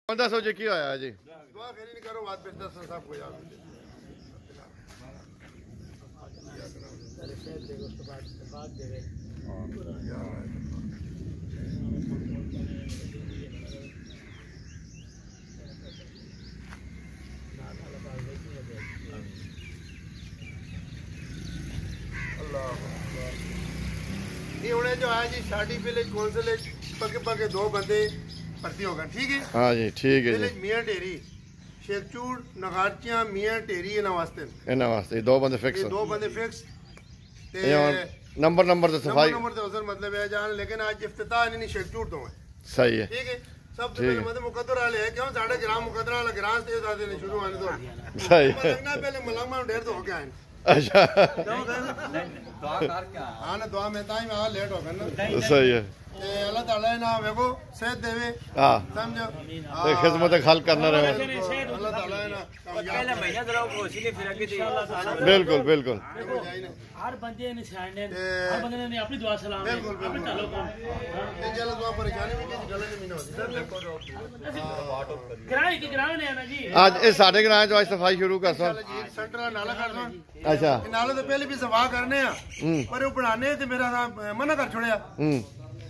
दसो जी की होया जी दुआ खैर नहीं करो बात बेहतर से सब को याद ये उन्हें जो है जी शादी विलेज कौंसिल पके पके दो बंदे भर्ती हो गए ठीक है। हाँ जी ठीक है जी मियाँ ढेरी शेखचूड़ नगारचियां मियाँ ढेरी इन्हां वास्ते दो बंदे फिक्स दो बंदे फिक्स नंबर नंबर तो सफाई नंबर तो उधर मतलब है जान लेकिन आज इफ्तिताह नहीं शेखचूड़ तो है सही है ठीक है सब तो पहले मतलब मुकद्दर वाले है क्यों साढ़े ग्राम मुकद्दर वाला ग्राम से आते ने शुरू आने तो सही है लगना पहले मलंगमा ढेर तो हो गया है अच्छा दुआ करके हां ना दुआ में ताई में लेट हो गया ना सही है अल्लाह ताला ना देखो सेहत देवे हां समझो खिदमत खल करना रहे अल्लाह ताला ना पहले महीना जरा कोशिश के फिर आगे बिल्कुल बिल्कुल हर बंदे ने हर बंदे ने अपनी दुआ सलाम अपने ताल्लुक ये चलो दुआ परेशानी में किसी गले में नहीं होती ग्राह की ग्राह ने ना जी आज ये साडे ग्रां च आज सफाई शुरू कर सो सेंटर नाला कर दो अच्छा नाले तो पहले भी सफा करने पर वो बनाने ते मेरा मना कर छोड़या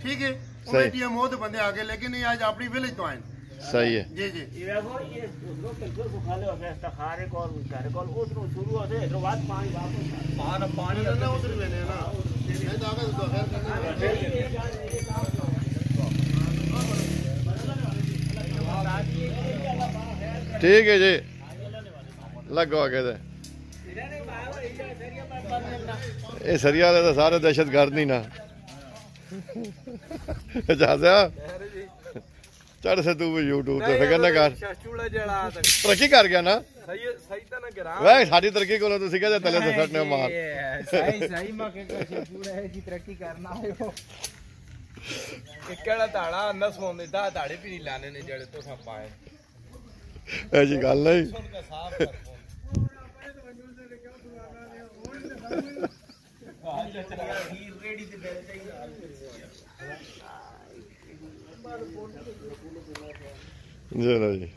ठीक है उन्हें मौत बंदे आ गए लेकिन ये आज अपनी विलेज तो आए सही है जी जी ये देखो ये उधरों कल्चर को खाले हो गया तखारे को घर को उधरों शुरू होते इधर बाद पानी वापस पानी ना उधर मैंने ना मैं तो आगे तो खैर करने ठीक है जी लगो आगे दे ये सरिया तो सारे दहशत गर्द नहीं ना चढ़ से तू भी यूट्यूब ते फिक्र ना कर तरक्की कर गया ना वह साड़ी तरक्की को तुसी कहते तले तो सटने मार सही मौके को पूरा है जी तरक्की करना है वो इकड़ा ताड़ा अंदर सोन देता ताड़े भी नहीं लाने ने जड़े तो सब पाए ऐसी गल नहीं चलो जी।